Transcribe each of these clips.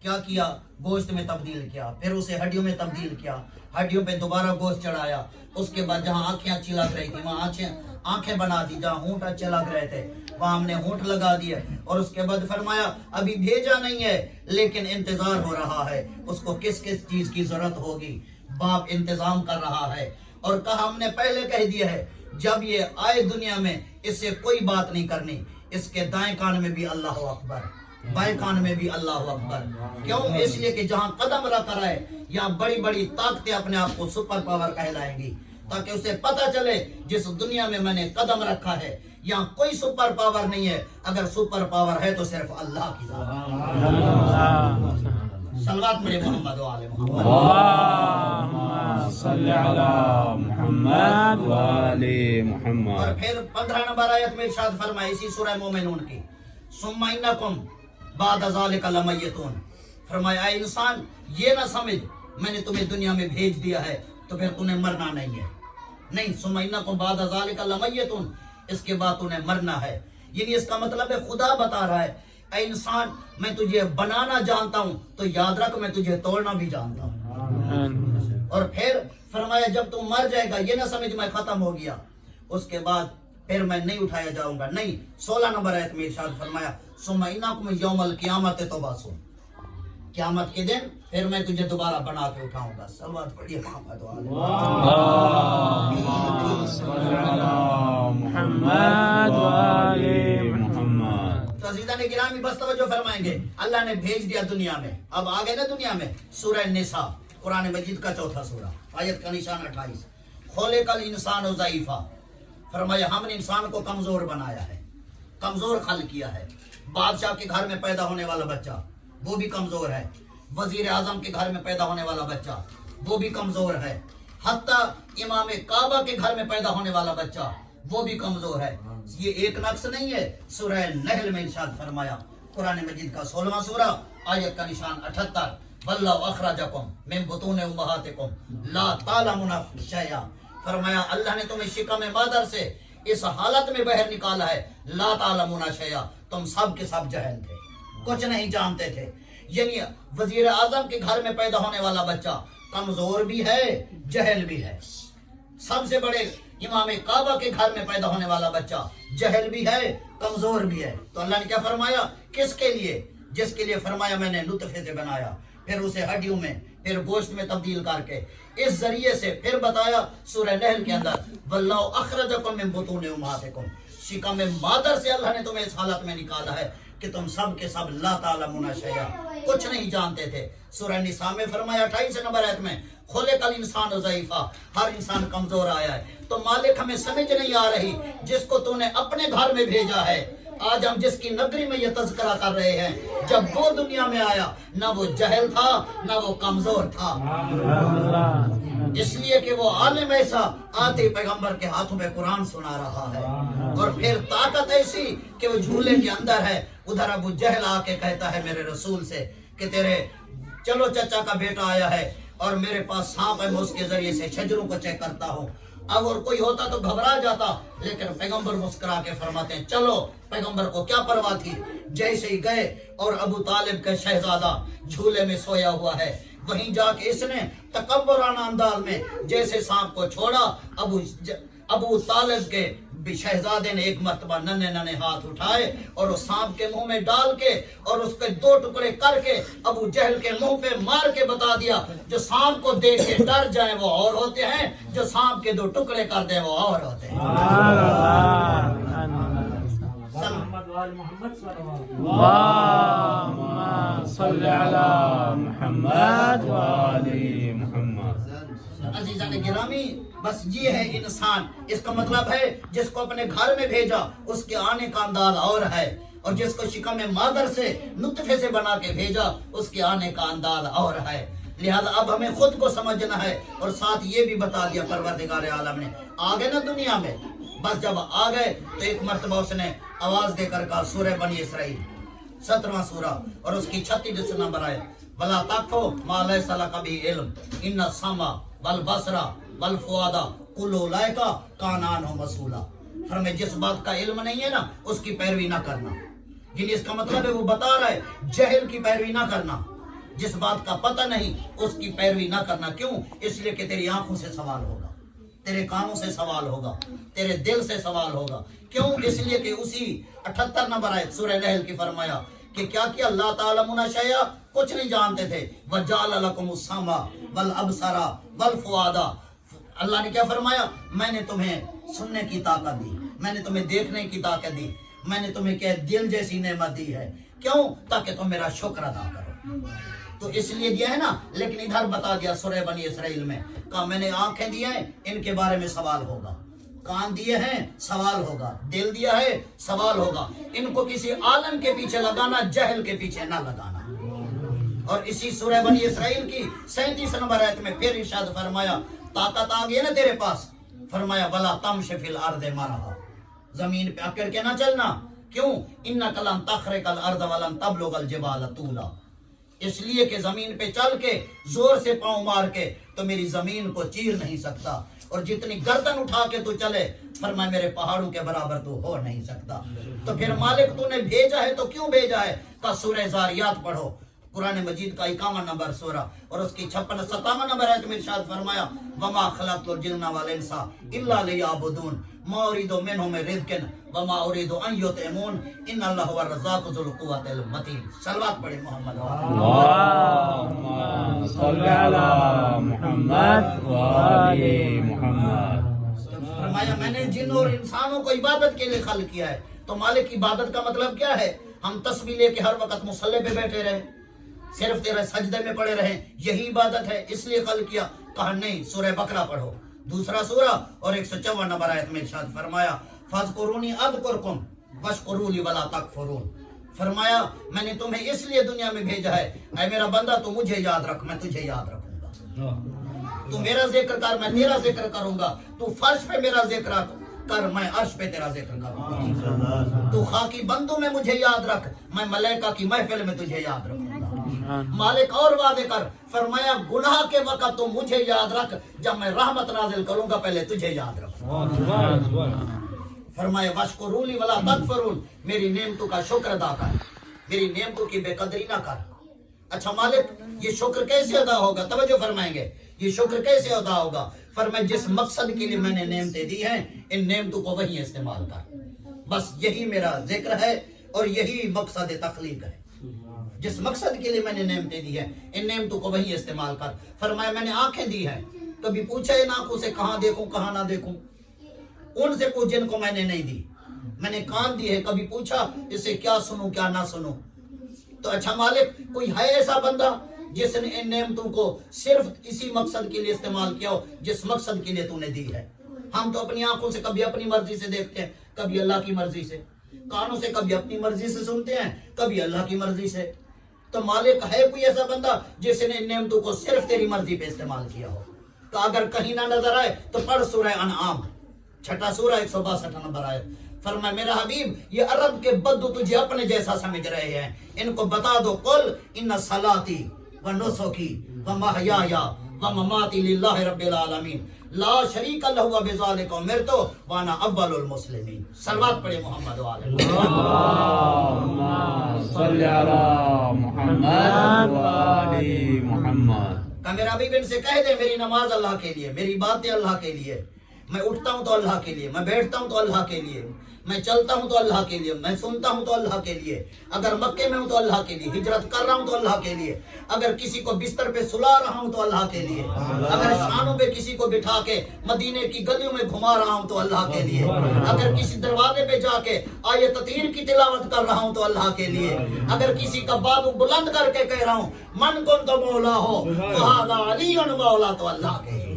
کیا کیا؟ گوشت میں تبدیل کیا، پھر اسے ہڈیوں میں تبدیل کیا، ہڈیوں پہ دوبارہ گوشت چڑھایا، اس کے بعد جہاں آنکھیں اچھی لگ رہی تھی وہاں آنکھیں بنا دی، جہاں ہونٹ اچھے لگ رہے تھے وہاں ہم نے ہونٹ لگا دیے، اور اس کے بعد فرمایا ابھی بھیجا نہیں ہے لیکن انتظار ہو رہا ہے، اس کو کس کس چیز کی ضرورت ہوگی باپ انتظام کر رہا ہے، اور کہا ہم نے پہلے کہہ دیا ہے جب یہ آئے دنیا میں اس سے کوئی بات نہیں کرنی، اس کے دائیں کان میں بھی اللہ اکبر، بائیں کان میں بھی اللہ اکبر، کیوں؟ اس لیے کہ جہاں قدم رکھ رہا ہے یہاں بڑی بڑی طاقتیں اپنے آپ کو سپر پاور کہلائیں گی، تاکہ اسے پتہ چلے جس دنیا میں میں نے قدم رکھا ہے یہاں کوئی سپر پاور نہیں ہے، اگر سپر پاور ہے تو صرف اللہ کی ذات۔ صلوات میرے محمد و آل محمد، اللہم صلی علی محمد و آل محمد۔ اور پھر 15 نمبر آیت میں ارشاد فرمائے اسی سورہ مومنون کی، ثم انکم بعد ذالک لمیتون، فرمایا اے انسان یہ نہ سمجھ میں نے تمہیں دنیا میں بھیج دیا ہے تو پھر تمہیں مرنا نہیں ہے، نہیں، ثم انکم بعد ذالک لمیتون، اس کے بعد تمہیں مرنا ہے، یعنی اس کا مطلب ہے خدا بتا رہا ہے اے انسان میں تجھے بنانا جانتا ہوں تو یاد رکھ میں تجھے توڑنا بھی جانتا ہوں، اور پھر فرمایا جب تم مر جائے گا یہ نہ سمجھ میں ختم ہو گیا اس کے بعد پھر میں نہیں اٹھایا جاؤں گا، نہیں، 16 نمبر آیت میں ارشاد فرمایا ثم انکم یوم القیامت تبعثون، قیامت کے دن پھر میں تجھے دوبارہ بنا کے اٹھاؤں گا۔ صلوات پڑھیے محمد و آل اللہم صلی علی محمد و آل محمد۔ تو عزیزان گرامی بس توجہ فرمائیں گے، اللہ نے بھیج دیا دنیا میں، اب آگئے نا دنیا میں، سورہ نساء قرآن مجید کا 4تھا سورہ، آیت کا نشان 28، خلق الانسان ضعیفا، فرمایا ہم نے انسان کو کمزور بنایا ہے، کمزور خلق کیا ہے، بادشاہ کے گھر میں پیدا ہونے والا بچہ وہ بھی کمزور ہے، وزیر اعظم کے گھر میں پیدا ہونے والا بچہ وہ بھی کمزور ہے، حتیٰ امام کعبہ کے گھر میں پیدا ہونے والا بچہ وہ بھی کمزور ہے، یہ ایک نقص نہیں ہے، سورہ نحل میں ارشاد فرمایا قرآن مجید کا 16واں سورہ آیت کا نشان 78، واللہ اخرجکم من بطون امہاتکم لا تعلمون شیئا، فرمایا اللہ نے تمہیں شکم مادر سے اس حالت میں باہر نکالا ہے، لا تعلمون شیئا، تم سب کے سب جاہل تھے، کچھ نہیں جانتے تھے، یعنی وزیر اعظم کے گھر میں پیدا ہونے والا بچہ کمزور بھی ہے جہل بھی ہے، سب سے بڑے امام کعبہ کے گھر میں پیدا ہونے والا بچہ جہل بھی ہے کمزور بھی ہے، تو اللہ نے کیا فرمایا کس کے لیے؟ جس کے لیے فرمایا میں نے نطفے سے بنایا، پھر اسے ہڈیوں میں، پھر گوشت میں تبدیل کر کے، اس ذریعے سے پھر بتایا سورہ نحل کے اندر واللہ اخرجکم من بطون امہاتکم، شکم مادر سے اللہ نے تمہیں اس حالت میں نکالا ہے کہ تم سب کے سب لا تعلمون شیئا، کچھ نہیں جانتے تھے۔ سورہ نساء میں فرمایا 28 نمبر آیت میں خلق الانسان ضعیفا، ہر انسان کمزور آیا ہے، تو مالک ہمیں سمجھ نہیں آ رہی جس کو تو نے اپنے گھر میں بھیجا ہے، آج ہم جس کی نگری میں یہ تذکرہ کر رہے ہیں جب وہ دنیا میں آیا نہ وہ جہل تھا نہ وہ کمزور تھا، اس لیے کہ وہ عالم ایسا آتے پیغمبر کے ہاتھوں میں قرآن سنا رہا ہے، اور پھر طاقت ایسی کہ وہ جھولے کے اندر ہے، ادھر ابو جہل آ کے کہتا ہے میرے رسول سے کہ تیرے چلو چچا کا بیٹا آیا ہے اور میرے پاس سانپ ہے، میں اس کے ذریعے سے شجروں کو چیک کرتا ہوں، اب اور کوئی ہوتا تو گھبرا جاتا، لیکن پیغمبر مسکرا کے فرماتے ہیں چلو، پیغمبر کو کیا پرواہ تھی، جیسے ہی گئے اور ابو طالب کا شہزادہ جھولے میں سویا ہوا ہے، وہیں جا کے اس نے تکبرانہ انداز میں جیسے سانپ کو چھوڑا، ابو طالب کے شہزادے نے ایک مرتبہ ننھے ننھے ہاتھ اٹھائے اور اس سانپ کے منہ میں ڈال کے اور اس کے 2 ٹکڑے کر کے ابو جہل کے منہ پہ مار کے بتا دیا جو سانپ کو دیکھ کے ڈر جائیں وہ اور ہوتے ہیں، جو سانپ کے 2 ٹکڑے کر دیں وہ اور ہوتے ہیں۔ اللہم صلی علی محمد و آل محمد۔ عزیزان گرامی بس یہ ہے انسان، اس کا مطلب ہے جس کو اپنے گھر میں بھیجا اس کے آنے کا انداز اور ہے، اور جس کو شکم مادر سے نطفے سے بنا کے بھیجا اس کے آنے کا انداز اور ہے، لہذا اب ہمیں خود کو سمجھنا ہے، اور ساتھ یہ بھی بتا دیا پروردگار عالم نے آگے نا دنیا میں، بس جب آ گئے تو ایک مرتبہ اس نے آواز دے کر کہا سورہ بنی اسرائیل 17واں سورہ اور اس کی 36 نمبر آئے وَلَا تَقْفُ مَا لَيْسَ لَكَ بِهِ عِلْمٌ إِنَّ السَّمْعَ وَالْبَصَرَ وَالْفُؤَادَ كُلُّ أُولَئِكَ كَانَ عَنْهُ مَسْئُولًا، فرمائے جس بات کا علم نہیں ہے نا اس کی پیروی نہ کرنا، یعنی اس کا مطلب ہے وہ بتا رہا ہے جہل کی پیروی نہ کرنا، جس بات کا پتہ نہیں اس کی پیروی نہ کرنا. کیوں؟ اس لیے کہ تیری آنکھوں سے سوال ہوگا, تیرے کانوں سے سوال ہوگا, تیرے دل سے سوال ہوگا. کیوں؟ اس لیے کہ اسی 78 نمبر آیت سورہ نحل کی فرمایا کہ کیا اللہ تعالیٰ شیئا, کچھ نہیں جانتے تھے. وَجَعَلَ لَكُمُ السَّمْعَ وَالْأَبْصَارَ وَالْفُؤَادَ. اللہ نے کیا فرمایا؟ میں نے تمہیں سننے کی طاقت دی, میں نے تمہیں دیکھنے کی طاقت دی, میں نے تمہیں کیا دل جیسی نعمت دی ہے. کیوں؟ تاکہ تم میرا شکر ادا کرو. تو اس لیے دیا ہے نا. لیکن ادھر بتا دیا سورہ بنی اسرائیل میں, کہا میں نے آنکھیں دی ہیں, ان کے بارے میں سوال ہوگا. کان دیے ہیں, سوال ہوگا. دل دیا ہے, سوال ہوگا. ان کو کسی عالم کے پیچھے لگانا, جہل کے پیچھے نہ لگانا. اور اسی سورہ بنی اسرائیل کی 37 نمبر آیت میں پھر ارشاد فرمایا, طاقت آ گئی ہے نا تیرے پاس, فرمایا وَلَا تَمْشِ فِي الْأَرْضِ مَرَحًا, زمین پہ اکڑ کے نہ چلنا. کیوں؟ اِنَّكَ لَن تَخْرِقَ الْأَرْضَ وَلَن تَبْلُغَ الْجِبَالَ طُولًا. اس لیے کہ زمین پہ چل کے زور سے پاؤں مار کے تو میری زمین کو چیر نہیں سکتا, اور جتنی گردن اٹھا کے تو چلے, فرمایا میرے پہاڑوں کے برابر تو ہو نہیں سکتا. تو پھر مالک تو نے بھیجا ہے تو کیوں بھیجا ہے؟ کہ سورہ زاریات پڑھو, قرآن مجید کا 51 نمبر سورہ اور اس کی 56-57 نمبر آیت میں ارشاد فرمایا وَمَا خَلَقْتُ الْجِنَّ وَالْإِنسَ إِلَّا لِيَعْبُدُونَ مَا أُرِيدُ مِنْهُم مِّن رِزْقٍ وَمَا أُرِيدُ أَن يُطْعِمُونِ إِنَّ اللَّهَ هُوَ الرَّزَّاقُ ذُو الْقُوَّةِ الْمَتِينُ. صلوات پڑھیں محمد. اللهم صل على محمد وآل محمد. فرمایا میں نے جن اور انسانوں کو عبادت کے لیے خلق کیا ہے. تو مالک عبادت کا مطلب کیا ہے؟ ہم تسبیح لے کے ہر وقت مصلی پہ بیٹھے رہے, صرف تیرے سجدے میں پڑے رہیں, یہی عبادت ہے اس لیے خلق کیا؟ کہا نہیں, سورہ بقرہ پڑھو, دوسرا سورہ اور 154 نمبر آیت میں ارشاد فرمایا فَاذْكُرُونِي أَذْكُرْكُمْ وَاشْكُرُوا لِي وَلَا تَكْفُرُونَ. فرمایا میں نے تمہیں اس لیے دنیا میں بھیجا ہے, اے میرا بندہ تو مجھے یاد رکھ, میں تجھے یاد رکھوں گا. تو میرا ذکر کر, میں تیرا ذکر کروں گا. تو فرش پہ میرا ذکر کر, میں عرش پہ تیرا ذکر کروں گا. تو خاکی بندوں میں مجھے یاد رکھ, میں ملائکہ کی محفل میں تجھے یاد رکھوں گا. مالک اور وعدے کر, فرمایا گناہ کے وقت تو مجھے یاد رکھ, جب میں رحمت نازل کروں گا پہلے تجھے یاد رکھوں. فرمایا وَاشْكُرُوا لِي وَلَا تَكْفُرُونَ, میری نعمتوں کا شکر ادا کر, میری نعمتوں کی بے قدری نہ کر. اچھا مالک یہ شکر کیسے ادا ہوگا؟ توجہ فرمائیں گے, یہ شکر کیسے ادا ہوگا؟ فرمایا جس مقصد کے لیے میں نے نعمتیں دی ہیں ان نعمتوں کو وہی استعمال کر. بس یہی میرا ذکر ہے اور یہی مقصد تخلیق ہے. جس مقصد کے لیے میں نے نعمتیں دی ہیں ان نعمتوں کو وہی استعمال کر. فرمایا میں نے آنکھیں دی ہیں, کبھی پوچھا ان آنکھوں سے کہاں دیکھوں کہاں نہ دیکھوں؟ ان سے پوچھ جن کو میں نے نہیں دی. میں نے کان دی ہے, کبھی پوچھا اس سے کیا سنوں کیا نہ سنوں؟ تو اچھا مالک کوئی ہے ایسا بندہ جس نے ان نعمتوں کو صرف اسی مقصد کے لیے استعمال کیا ہو جس مقصد کے لیے تو نے دی ہے؟ ہم تو اپنی آنکھوں سے کبھی اپنی مرضی سے دیکھتے ہیں, کبھی اللہ کی مرضی سے, کانوں سے کبھی اپنی مرضی سے سنتے ہیں, کبھی اللہ کی مرضی سے. تو مالک ہے کوئی ایسا بندہ جس نے ان نعمتوں کو صرف تیری مرضی پہ استعمال کیا ہو؟ تو اگر کہیں نہ نظر آئے تو پڑھ سورہ انعام 6 سورہ 162 نمبر آئے. فرمایا میرا حبیب یہ عرب کے بدو تجھے اپنے جیسا سمجھ رہے ہیں, ان کو بتا دو قل ان صلاتی و نسکی و محیای و مماتی للہ رب العالمین لا شریک لہ و بذالک امرت وانا اول المسلمین. صلوات پڑھے محمد وآلہ. اللهم صل على محمد وآل محمد. کہ میرا حبیب ان سے کہہ دے میری نماز اللہ کے لیے, میری باتیں اللہ کے لیے, میں اٹھتا ہوں تو اللہ کے لیے, میں بیٹھتا ہوں تو اللہ کے لیے, میں چلتا ہوں تو اللہ کے لیے, میں سنتا ہوں تو اللہ کے لیے, اگر مکے میں ہوں تو اللہ کے لیے, ہجرت کر رہا ہوں تو اللہ کے لیے, اگر کسی کو بستر پہ سلا رہا ہوں تو اللہ کے لیے, اگر شانوں پہ کسی کو بٹھا کے مدینے کی گلیوں میں گھما رہا ہوں تو اللہ کے لیے, اگر کسی دروازے پہ جا کے آیت تطہیر کی تلاوت کر رہا ہوں تو اللہ کے لیے, اگر کسی کا بازو بلند کر کے کہہ رہا ہوں من کن تو مولا ہو فہذا علی مولا, تو اللہ کے لیے.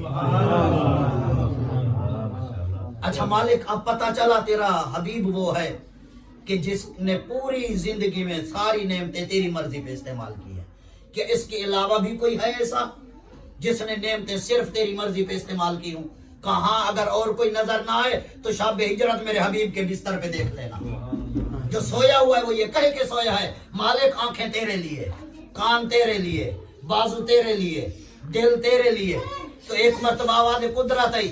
اچھا مالک اب پتہ چلا تیرا حبیب وہ ہے کہ جس نے پوری زندگی میں ساری نعمتیں تیری مرضی پہ استعمال کی ہیں. کہ اس کے علاوہ بھی کوئی ہے ایسا جس نے نعمتیں صرف تیری مرضی پہ استعمال کی ہوں؟ کہاں اگر اور کوئی نظر نہ آئے تو شب ہجرت میرے حبیب کے بستر پہ دیکھ لینا. جو سویا ہوا ہے وہ یہ کہہ کے سویا ہے مالک آنکھیں تیرے لیے, کان تیرے لیے, بازو تیرے لیے, دل تیرے لیے. تو ایک مرتبہ آواز قدرت آئی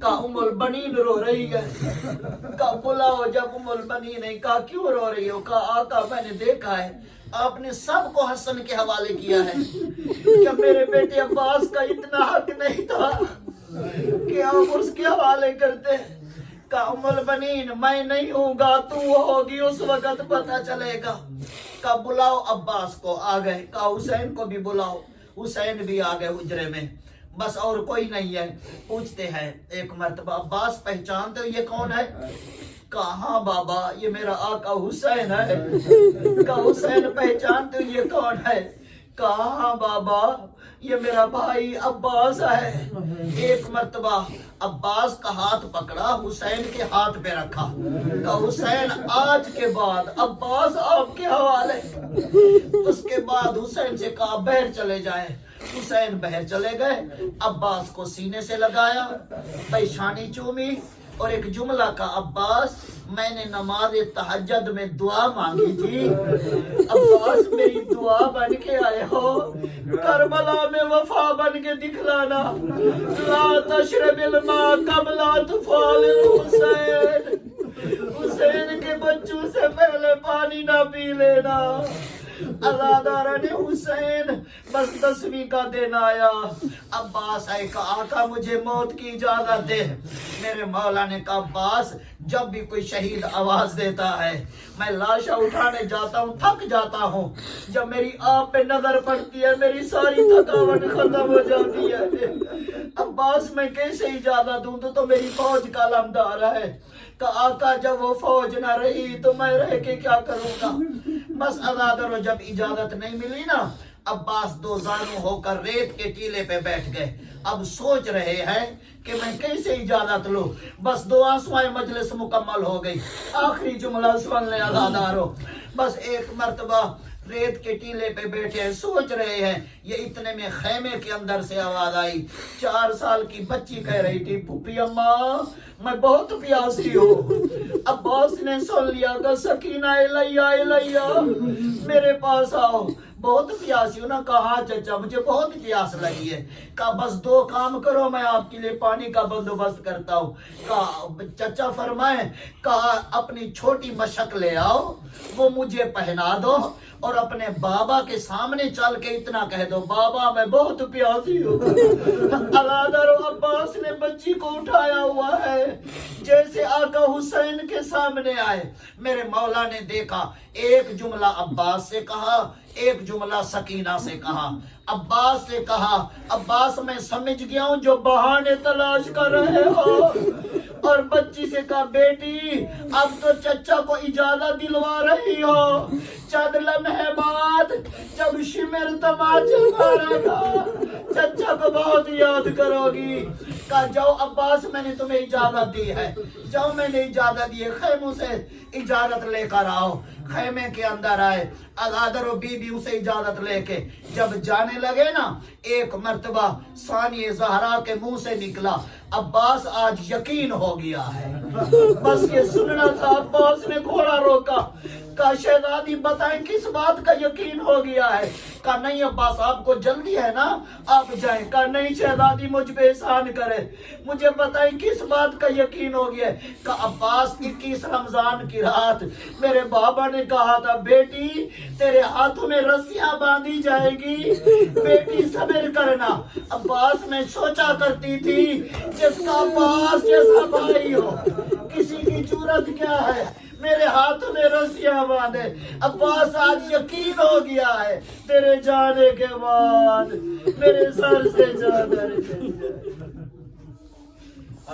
کا ام البنین رو رہی ہے. کا بلاؤ جب ام البنین نے کہا کیوں رو رہی ہو؟ کہا آقا میں نے دیکھا ہے آپ نے سب کو حسن کے حوالے کیا ہے، کیا میرے بیٹے عباس کا اتنا حق نہیں تھا کہ آپ اس کے حوالے کرتے؟ کہا ام البنین میں نہیں ہوں گا، تو ہوگی، اس وقت پتہ چلے گا. کہا بلاؤ عباس کو. آ گئے. کہا حسین کو بھی بلاؤ. حسین بھی آ گئے حجرے میں. بس اور کوئی نہیں ہے. پوچھتے ہیں ایک مرتبہ عباس پہچانتے ہو یہ کون ہے؟ کہا ہاں بابا یہ میرا آقا حسین ہے. کہا حسین پہچانتے ہو یہ کون ہے؟ کہا ہاں بابا یہ میرا بھائی عباس ہے. ایک مرتبہ عباس کا ہاتھ پکڑا، حسین کے ہاتھ پہ رکھا. کہا حسین آج کے بعد عباس آپ کے حوالے. اس کے بعد حسین سے کہا بہر چلے جائیں. حسین بہر چلے گئے. عباس کو سینے سے لگایا، پیشانی چومی اور ایک جملہ کا عباس میں نے نماز تہجد میں دعا مانگی تھی، عباس میری دعا بن کے آئے ہو، کربلا میں وفا بن کے دکھلانا. لا تشرب الماء قبل اطفال الحسین، حسین کے بچوں سے پہلے پانی نہ پی لینا. عزادارہ نے حسین بس 10ویں کا دن آیا. عباس آئے کہا آقا مجھے موت کی اجازت دے. میرے مولا نے کہا عباس جب بھی کوئی شہید آواز دیتا ہے میں لاشا اٹھانے جاتا ہوں، تھک جاتا ہوں. جب میری آپ پہ نظر پڑتی ہے میری ساری تھکاوٹ ختم ہو جاتی ہے. عباس میں کیسے اجازت دوں؟ تو میری فوج کا علمدار ہے. کہ آقا جب وہ فوج نہ رہی تو میں رہ کے کیا کروں گا؟ بس عزادارو جب اجازت نہیں ملی نا، عباس دو زانو ہو کر ریت کے ٹیلے پہ بیٹھ گئے. اب سوچ رہے ہیں کہ میں کیسے اجازت لوں. بس دعا سوائے مجلس مکمل ہو گئی. آخری جملہ سن لے عزادارو. بس ایک مرتبہ ریت کے ٹیلے پہ بیٹھے ہیں، سوچ رہے ہیں. یہ اتنے میں خیمے کے اندر سے آواز آئی. 4 سال کی بچی کہہ رہی تھی پھوپھی اماں میں بہت پیاسی ہوں. عباس نے سن لیا کہ سکینہ الیہ میرے پاس آؤ، بہت پیاسی ہوں نا. کہا چچا مجھے بہت پیاس لگی ہے. کہا بس 2 کام کرو میں آپ کے لیے پانی کا بندوبست کرتا ہوں. کہا چچا فرمائیں. کہا اپنی چھوٹی مشک لے آؤ، وہ مجھے پہنا دو اور اپنے بابا کے سامنے چل کے اتنا کہہ دو بابا میں بہت پیاسی ہوں. عزادارو عباس نے بچی کو اٹھایا ہوا ہے جیسے آقا حسین کے سامنے آئے. میرے مولا نے دیکھا ایک جملہ عباس سے کہا، ایک جملہ سکینہ سے کہا. عباس سے کہا عباس میں سمجھ گیا ہوں جو بہانے تلاش کر رہے ہو. اور بچی سے کہا بیٹی اب تو چچا کو اجازت دلوا رہی ہو، چند لمحے بعد جب شمر تماچا مارے گا چچا کو بہت یاد کرو گی. کہا جاؤ عباس میں نے تمہیں اجازت دی ہے، جاؤ میں نے اجازت دی ہے، خیموں سے اجازت لے کر آؤ. خیمے کے اندر آئے. عزادارو بی بی اسے اجازت لے کے جب جانے لگے نا، ایک مرتبہ ثانی زہرا کے منہ سے نکلا عباس آج یقین ہو گیا ہے. بس یہ سننا تھا. عباس نے گھوڑا روکا. کہا شہزادی بتائیں کس بات کا یقین ہو گیا ہے؟ کہا نہیں عباس آپ کو جلدی ہے نا آپ جائیں. کہا نہیں شہزادی مجھ پہ احسان کرے، مجھے بتائیں کس بات کا یقین ہو گیا ہے؟ کہا عباس 21 رمضان کی رات میرے بابا نے کہا تھا بیٹی تیرے ہاتھوں میں رسیاں باندھی جائے گی، بیٹی صبر کرنا. عباس میں سوچا کرتی تھی جس کا عباس جیسا بھائی ہو کسی کی جرأت کیا ہے میرے ہاتھوں میں رسیاں باندھے. عباس آج یقین ہو گیا ہے تیرے جانے کے بعد میرے سر سے چادر